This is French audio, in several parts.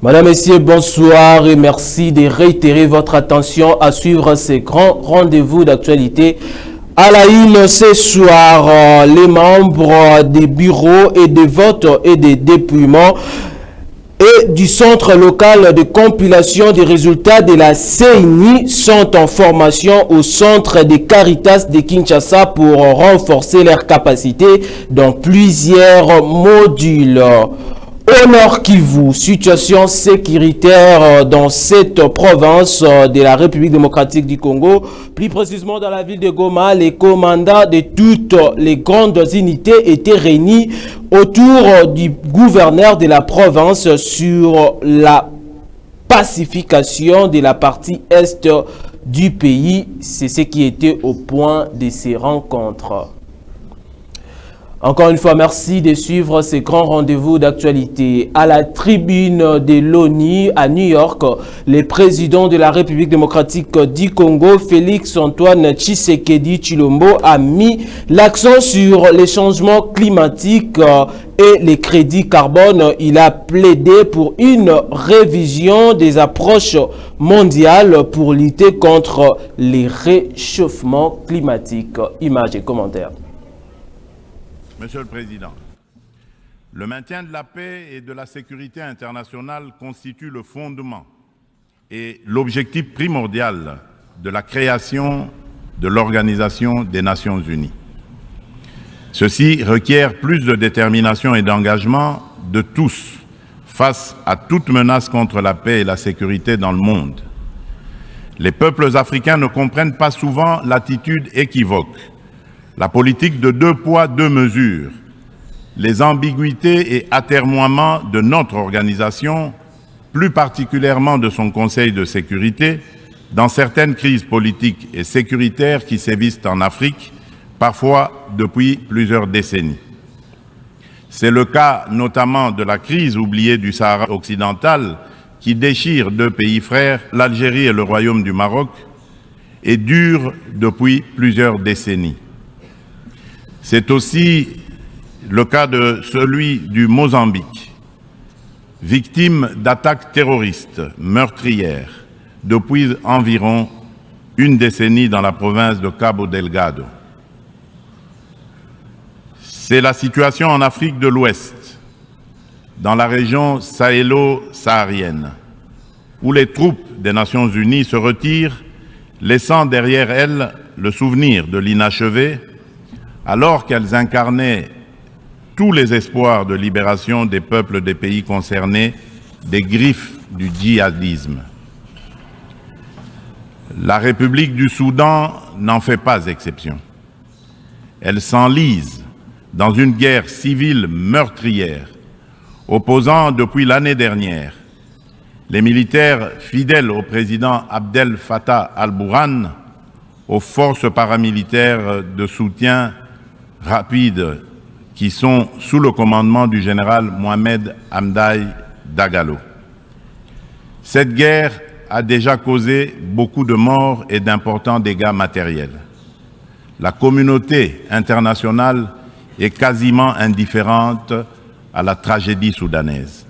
Madame, Messieurs, bonsoir et merci de réitérer votre attention à suivre ces grands rendez-vous d'actualité. À la une ce soir, les membres des bureaux et des votes et des dépouillements et du centre local de compilation des résultats de la CENI sont en formation au centre des Caritas de Kinshasa pour renforcer leurs capacités dans plusieurs modules. Au Nord Kivu, situation sécuritaire dans cette province de la République démocratique du Congo, plus précisément dans la ville de Goma, les commandants de toutes les grandes unités étaient réunis autour du gouverneur de la province sur la pacification de la partie est du pays. C'est ce qui était au point de ces rencontres. Encore une fois, merci de suivre ces grands rendez-vous d'actualité. À la tribune de l'ONU à New York, le président de la République démocratique du Congo, Félix-Antoine Tshisekedi Tshilombo, a mis l'accent sur les changements climatiques et les crédits carbone. Il a plaidé pour une révision des approches mondiales pour lutter contre les réchauffements climatiques. Images et commentaires. Monsieur le Président, le maintien de la paix et de la sécurité internationale constitue le fondement et l'objectif primordial de la création de l'Organisation des Nations Unies. Ceci requiert plus de détermination et d'engagement de tous face à toute menace contre la paix et la sécurité dans le monde. Les peuples africains ne comprennent pas souvent l'attitude équivoque, la politique de 2 poids, 2 mesures, les ambiguïtés et atermoiements de notre organisation, plus particulièrement de son Conseil de sécurité, dans certaines crises politiques et sécuritaires qui sévissent en Afrique, parfois depuis plusieurs décennies. C'est le cas notamment de la crise oubliée du Sahara occidental qui déchire 2 pays frères, l'Algérie et le Royaume du Maroc, et dure depuis plusieurs décennies. C'est aussi le cas de celui du Mozambique, victime d'attaques terroristes meurtrières depuis environ une décennie dans la province de Cabo Delgado. C'est la situation en Afrique de l'Ouest, dans la région sahélo-saharienne, où les troupes des Nations Unies se retirent, laissant derrière elles le souvenir de l'inachevé, alors qu'elles incarnaient tous les espoirs de libération des peuples des pays concernés des griffes du djihadisme. La République du Soudan n'en fait pas exception. Elle s'enlise dans une guerre civile meurtrière, opposant depuis l'année dernière les militaires fidèles au président Abdel Fattah al-Burhan aux forces paramilitaires de soutien rapide qui sont sous le commandement du général Mohamed Hamdai Dagalo. Cette guerre a déjà causé beaucoup de morts et d'importants dégâts matériels. La communauté internationale est quasiment indifférente à la tragédie soudanaise.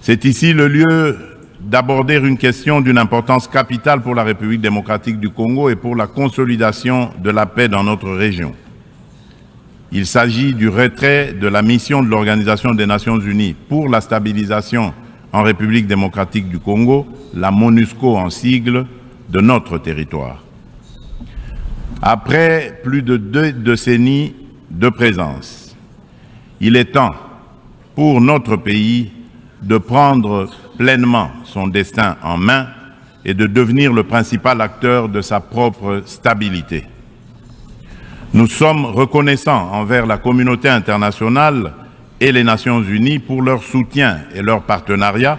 C'est ici le lieu d'aborder une question d'une importance capitale pour la République démocratique du Congo et pour la consolidation de la paix dans notre région. Il s'agit du retrait de la mission de l'Organisation des Nations Unies pour la stabilisation en République démocratique du Congo, la MONUSCO en sigle, de notre territoire. Après plus de 2 décennies de présence, il est temps pour notre pays de prendre pleinement son destin en main et de devenir le principal acteur de sa propre stabilité. Nous sommes reconnaissants envers la communauté internationale et les Nations Unies pour leur soutien et leur partenariat,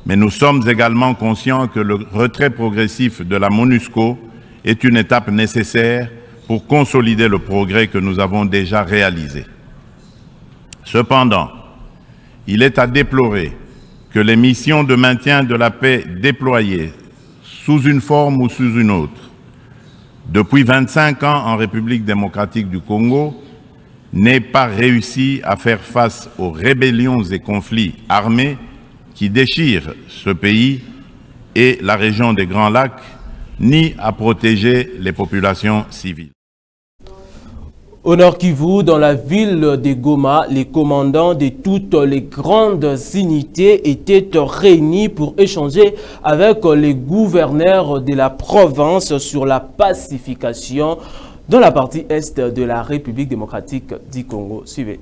mais nous sommes également conscients que le retrait progressif de la MONUSCO est une étape nécessaire pour consolider le progrès que nous avons déjà réalisé. Cependant, il est à déplorer que les missions de maintien de la paix déployées, sous une forme ou sous une autre, depuis 25 ans en République démocratique du Congo, n'aient pas réussi à faire face aux rébellions et conflits armés qui déchirent ce pays et la région des Grands Lacs, ni à protéger les populations civiles. Au Nord Kivu, dans la ville de Goma, les commandants de toutes les grandes unités étaient réunis pour échanger avec les gouverneurs de la province sur la pacification dans la partie est de la République démocratique du Congo. Suivez.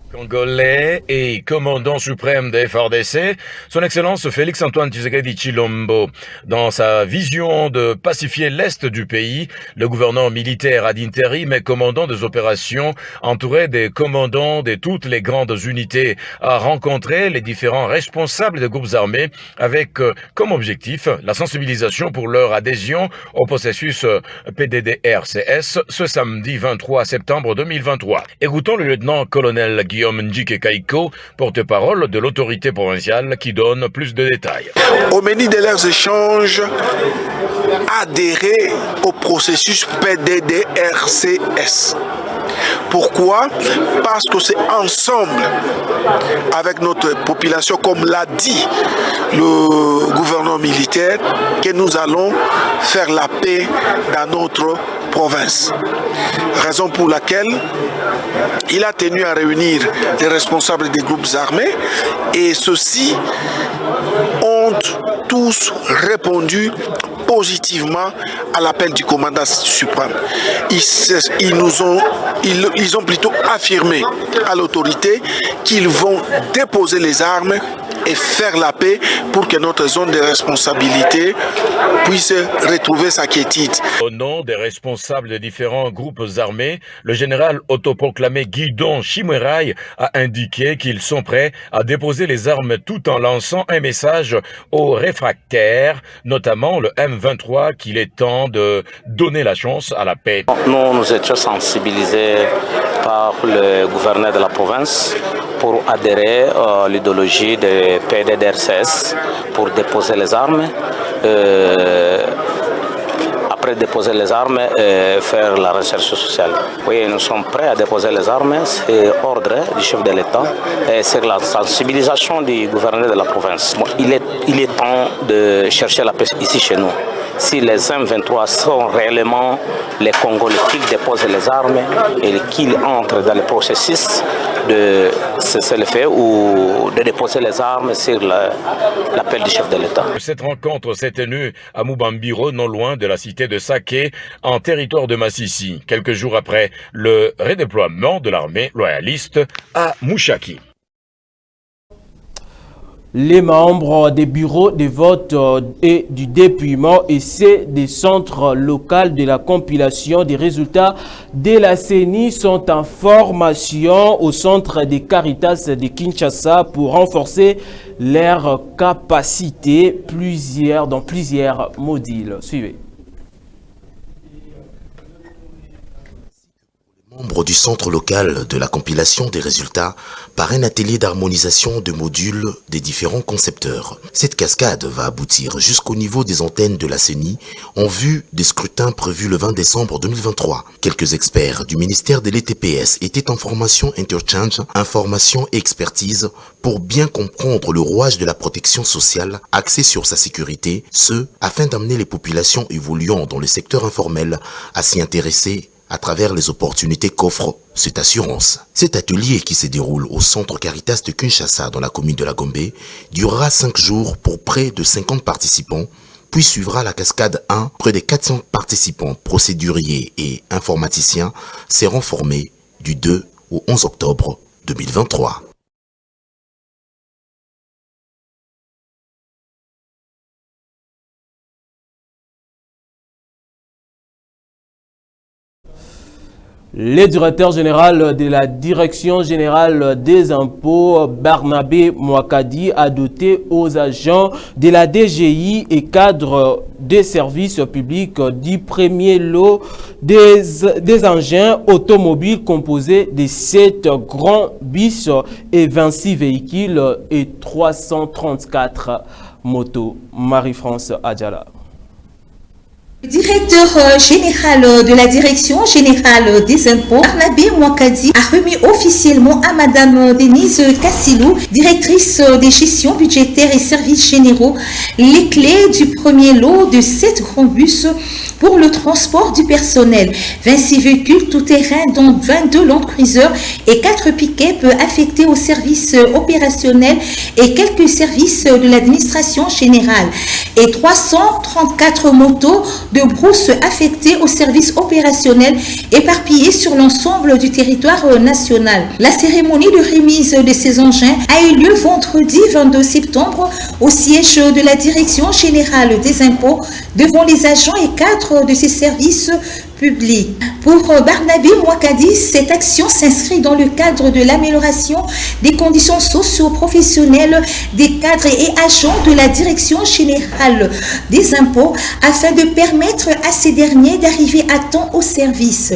Congolais et commandant suprême des FARDC, son Excellence Félix-Antoine Tshisekedi Tshilombo. Dans sa vision de pacifier l'Est du pays, le gouverneur militaire ad interim et commandant des opérations, entouré des commandants de toutes les grandes unités, a rencontré les différents responsables des groupes armés avec comme objectif la sensibilisation pour leur adhésion au processus PDDRCS ce samedi 23 septembre 2023. Écoutons le lieutenant-colonel Guillaume Ndjike Kaiko, porte-parole de l'autorité provinciale, qui donne plus de détails. Au menu de leurs échanges, adhérer au processus PDDRCS. Pourquoi? Parce que c'est ensemble, avec notre population, comme l'a dit le gouverneur militaire, que nous allons faire la paix dans notre province. Raison pour laquelle il a tenu à réunir les responsables des groupes armés et ceux-ci ont tous répondu positivement à l'appel du commandant suprême. Ils ont plutôt affirmé à l'autorité qu'ils vont déposer les armes et faire la paix pour que notre zone de responsabilité puisse retrouver sa quiétude. Au nom des responsables de différents groupes armés, le général autoproclamé Guidon Chimueraï a indiqué qu'ils sont prêts à déposer les armes tout en lançant un message aux réfractaires, notamment le M23, qu'il est temps de donner la chance à la paix. Nous étions sensibilisés par le gouverneur de la province pour adhérer à l'idéologie de PDDRCS, pour déposer les armes. Après déposer les armes et faire la recherche sociale. Oui, nous sommes prêts à déposer les armes, c'est ordre du chef de l'État et c'est la sensibilisation du gouverneur de la province. Bon, il est temps de chercher la paix ici chez nous. Si les M23 sont réellement les Congolais qui déposent les armes et qu'ils entrent dans le processus de cesser le feu ou de déposer les armes sur l'appel du chef de l'État. Cette rencontre s'est tenue à Mubambiro, non loin de la cité de Saké, en territoire de Massissi, quelques jours après le redéploiement de l'armée loyaliste à Mouchaki. Les membres des bureaux de vote et du dépouillement et ceux des centres locaux de la compilation des résultats de la CENI sont en formation au centre des Caritas de Kinshasa pour renforcer leurs capacités dans plusieurs modules. Suivez. Membre du centre local de la compilation des résultats par un atelier d'harmonisation de modules des différents concepteurs. Cette cascade va aboutir jusqu'au niveau des antennes de la CENI en vue des scrutins prévus le 20 décembre 2023. Quelques experts du ministère de l'ETPS étaient en formation interchange, information et expertise pour bien comprendre le rouage de la protection sociale axé sur sa sécurité, afin d'amener les populations évoluant dans le secteur informel à s'y intéresser à travers les opportunités qu'offre cette assurance. Cet atelier qui se déroule au centre Caritas de Kinshasa dans la commune de la Gombe durera 5 jours pour près de 50 participants, puis suivra la cascade 1, près de 400 participants, procéduriers et informaticiens seront formés du 2 au 11 octobre 2023. Le directeur général de la Direction générale des impôts, Barnabé Mouakadi, a doté aux agents de la DGI et cadres des services publics du premier lot des engins automobiles composés de 7 grands bus et 26 véhicules et 334 motos. Marie-France Adjala. Le directeur général de la Direction générale des impôts, Barnabé Mwakadi, a remis officiellement à Madame Denise Kassilou, directrice des gestions budgétaires et services généraux, les clés du premier lot de 7 grands bus pour le transport du personnel. 26 véhicules tout-terrain, dont 22 Land Cruiser et 4 pick-up affectés aux services opérationnels et quelques services de l'administration générale. Et 334 motos de brousse affectées aux services opérationnels éparpillés sur l'ensemble du territoire national. La cérémonie de remise de ces engins a eu lieu vendredi 22 septembre au siège de la Direction générale des impôts devant les agents et cadres de ces services publics. Pour Barnabé Mwakadi, cette action s'inscrit dans le cadre de l'amélioration des conditions socio-professionnelles des cadres et agents de la Direction générale des impôts afin de permettre à ces derniers d'arriver à temps au service.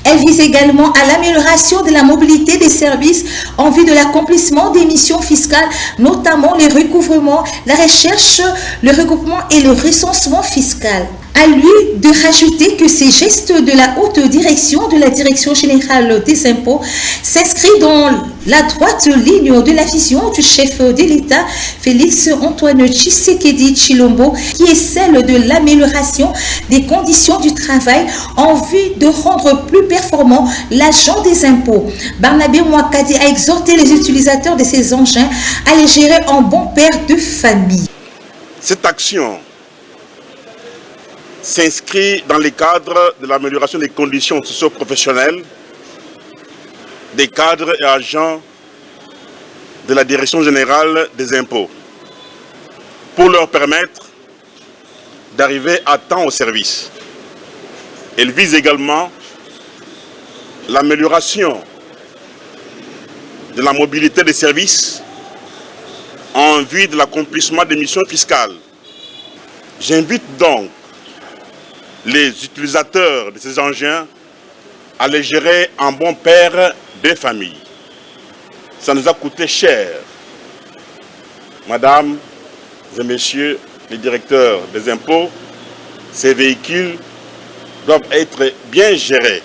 Elle vise également à l'amélioration de la mobilité des services en vue de l'accomplissement des missions fiscales, notamment les recouvrements, la recherche, le regroupement et le recensement fiscal. À lui de rajouter que ces gestes de la haute direction de la Direction générale des impôts s'inscrivent dans la droite ligne de la vision du chef de l'État, Félix Antoine Tshisekedi Tshilombo, qui est celle de l'amélioration des conditions du travail en vue de rendre plus performant l'agent des impôts. Barnabé Mwakadi a exhorté les utilisateurs de ces engins à les gérer en bon père de famille. Cette action s'inscrit dans le cadre de l'amélioration des conditions socio-professionnelles des cadres et agents de la Direction générale des impôts pour leur permettre d'arriver à temps au service. Elle vise également l'amélioration de la mobilité des services en vue de l'accomplissement des missions fiscales. J'invite donc les utilisateurs de ces engins à les gérer en bon père de famille. Ça nous a coûté cher. Madame et messieurs les directeurs des impôts, ces véhicules doivent être bien gérés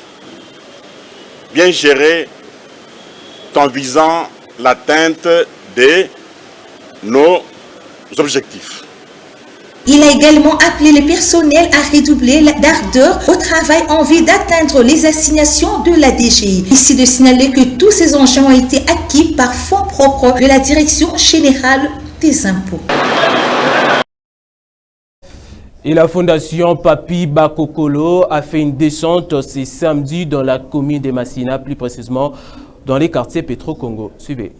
en visant l'atteinte de nos objectifs. Il a également appelé le personnel à redoubler d'ardeur au travail en vue d'atteindre les assignations de la DGI. Ici de signaler que tous ces engins ont été acquis par fonds propres de la Direction générale des impôts. Et la fondation Papi Bakokolo a fait une descente ce samedi dans la commune de Massina, plus précisément dans les quartiers Petro-Congo. Suivez.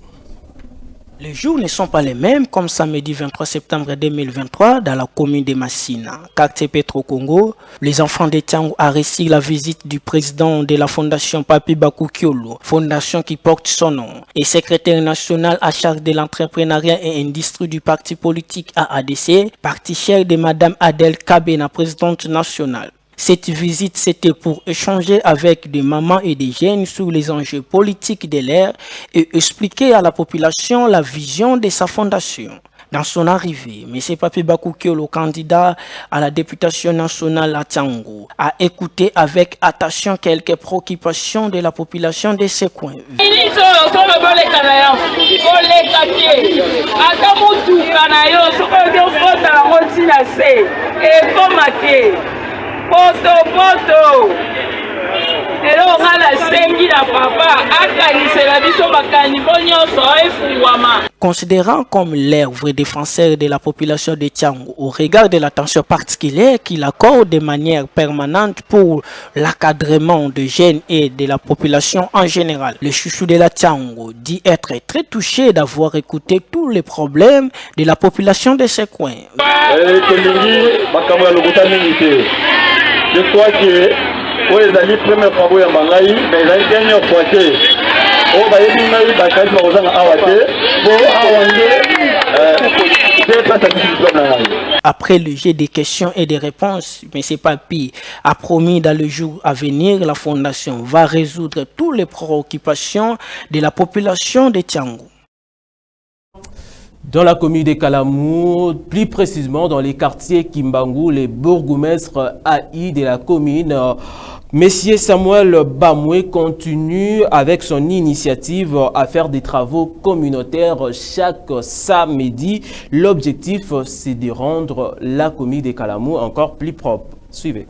Les jours ne sont pas les mêmes comme samedi 23 septembre 2023 dans la commune de Massina, quartier Petro-Congo. Les enfants de Tiango ont reçu la visite du président de la fondation Papi Bakokolo, fondation qui porte son nom, et secrétaire national à charge de l'entrepreneuriat et industrie du parti politique AADC, parti cher de Madame Adèle Kabena, présidente nationale. Cette visite, c'était pour échanger avec des mamans et des jeunes sur les enjeux politiques de l'ère et expliquer à la population la vision de sa fondation. Dans son arrivée, M. Papi Bakokolo, candidat à la députation nationale à Tiango, a écouté avec attention quelques préoccupations de la population de ce coin. Poto. Elo ngala sengi la papa akanisela biso bakani bonyoso efungwama. Considérant comme l'œuvre défenseur de la population de Tiango au regard de l'attention particulière qu'il accorde de manière permanente pour l'encadrement des jeunes et de la population en général, le chouchou de la Tiango dit être très touché d'avoir écouté tous les problèmes de la population de ce coin. Je crois que les amis première fois ya bangai mais la dernière fois que on va y venir bakali bazanga awate Après le jeu des questions et des réponses, M. Papi a promis dans le jour à venir, la fondation va résoudre toutes les préoccupations de la population de Tiango. Dans la commune de Kalamou, plus précisément dans les quartiers Kimbangu, les bourgmestres AI de la commune, Monsieur Samuel Bamoué continue avec son initiative à faire des travaux communautaires chaque samedi. L'objectif, c'est de rendre la commune de Kalamou encore plus propre. Suivez.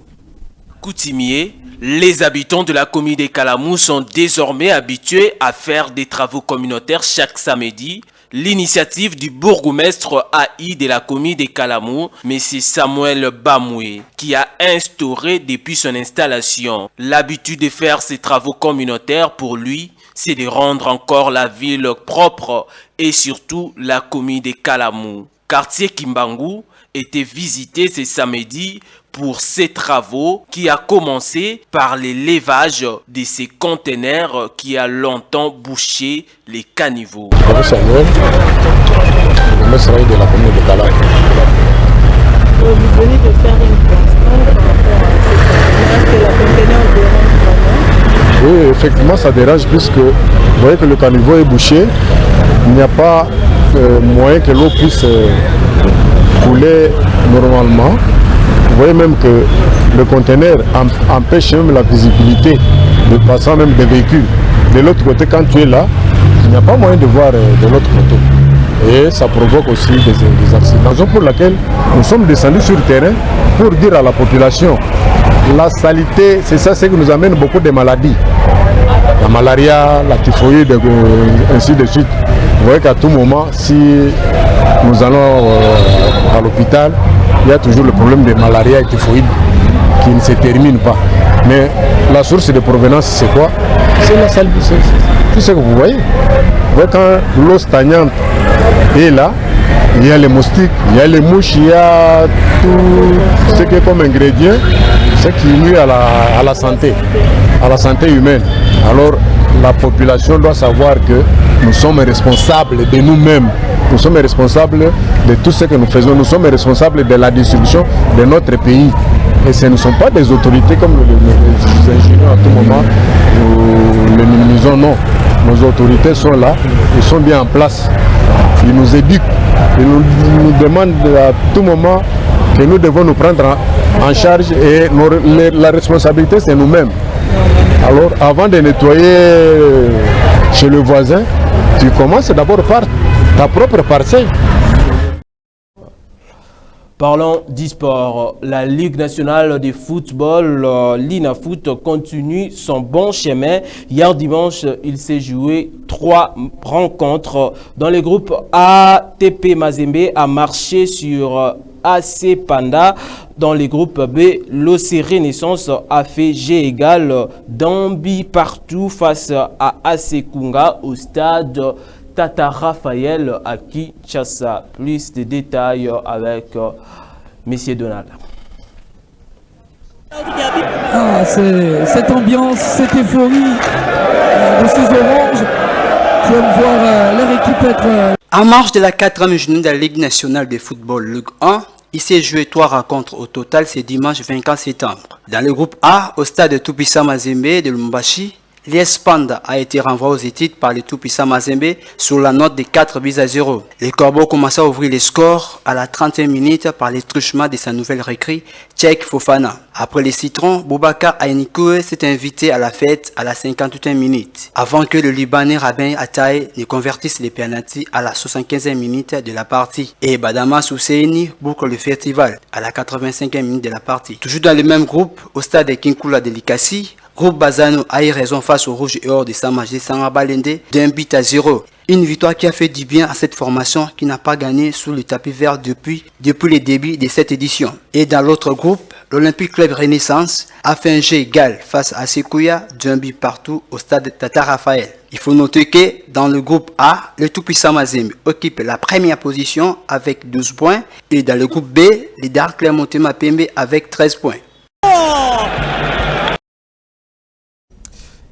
Coutumier, les habitants de la commune de Kalamou sont désormais habitués à faire des travaux communautaires chaque samedi. L'initiative du bourgmestre AI de la commune de Kalamou, M. Samuel Bamoué, qui a instauré depuis son installation l'habitude de faire ces travaux communautaires, pour lui, c'est de rendre encore la ville propre et surtout la commune de Kalamou. Quartier Kimbangu était visité ce samedi pour ces travaux qui a commencé par le levage de ces conteneurs qui a longtemps bouché les caniveaux. Samuel, le maître de la commune de Kalamou. Vous venez de faire une constante par rapport à ces conteneurs. Est-ce que la conteneur dérange vraiment? Oui, effectivement, ça dérange puisque vous voyez que le caniveau est bouché. Il n'y a pas moyen que l'eau puisse couler normalement. Vous voyez même que le conteneur empêche même la visibilité de passant même des véhicules. De l'autre côté, quand tu es là, il n'y a pas moyen de voir de l'autre côté. Et ça provoque aussi des accidents. Raison pour laquelle nous sommes descendus sur le terrain pour dire à la population, la saleté, c'est ça ce qui nous amène beaucoup de maladies. La malaria, la typhoïde, ainsi de suite. Vous voyez qu'à tout moment, si nous allons à l'hôpital, il y a toujours le problème de malaria et typhoïde qui ne se termine pas. Mais la source de provenance, c'est quoi? C'est la saleté. Tout ce que vous voyez. Vous voyez quand l'eau stagnante est là, il y a les moustiques, il y a les mouches, il y a tout ce qui est comme ingrédient, ce qui nuit à la santé humaine. Alors la population doit savoir que nous sommes responsables de nous-mêmes. Nous sommes responsables de tout ce que nous faisons. Nous sommes responsables de la distribution de notre pays. Et ce ne sont pas des autorités comme les ingénieurs à tout moment. Nous les minimisons, non. Nos autorités sont là, ils sont bien en place. Ils nous éduquent. Ils nous demandent à tout moment que nous devons nous prendre en charge. Et la responsabilité, c'est nous-mêmes. Alors, avant de nettoyer chez le voisin, tu commences d'abord par ta propre parcelle. Parlons d'e-sport. La Ligue nationale de football, l'INAFoot, continue son bon chemin. Hier dimanche, il s'est joué 3 rencontres. Dans le groupe A, TP Mazembe a marché sur AC Panda. Dans le groupe B, l'OC Renaissance a fait G égal d'Ambi partout face à AC Kunga au stade Tata Raphaël à Kinshasa. Plus de détails avec Monsieur Donald. Cette ambiance, cette euphorie de ces oranges qui aiment voir leur équipe être... En marge de la 4e journée de la Ligue nationale de football Ligue 1, il s'est joué 3 rencontres au total ce dimanche 24 septembre. Dans le groupe A, au stade de Tout-Puissant Mazembe de Lumbashi, l'AS Panda a été renvoyé aux études par le Tout-Puissant Mazembe sur la note de 4-0. Les Corbeaux commençaient à ouvrir les scores à la 30e minute par les truchements de sa nouvelle recrue, Tchèque Fofana. Après les citrons, Boubacar Ainikoue s'est invité à la fête à la 58e minute, avant que le Libanais Rabin Ataï ne convertisse les pénaltys à la 75e minute de la partie. Et Badama Sousseini boucle le festival à la 85e minute de la partie. Toujours dans le même groupe, au stade de Kinkula de Likasi, Groupe Bazano a eu raison face au Rouge et Or de Samajé Sangabalende d'1-0. Une victoire qui a fait du bien à cette formation qui n'a pas gagné sous le tapis vert depuis le début de cette édition. Et dans l'autre groupe, l'Olympique Club Renaissance a fait un jeu égal face à Sekouya d'1 partout au stade Tata Raphaël. Il faut noter que dans le groupe A, le tout-puissant Mazembe occupe la première position avec 12 points et dans le groupe B, les Dark Clermont-Motema Pembe avec 13 points.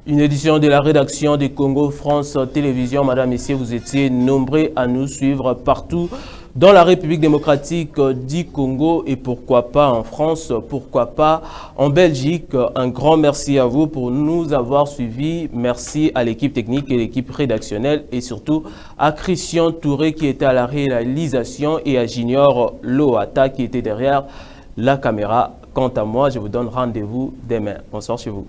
Une édition de la rédaction de Congo France Télévisions. Madame, Messieurs, vous étiez nombreux à nous suivre partout dans la République démocratique du Congo et pourquoi pas en France, pourquoi pas en Belgique. Un grand merci à vous pour nous avoir suivis. Merci à l'équipe technique et l'équipe rédactionnelle et surtout à Christian Touré qui était à la réalisation et à Junior Loata qui était derrière la caméra. Quant à moi, je vous donne rendez-vous demain. Bonsoir chez vous.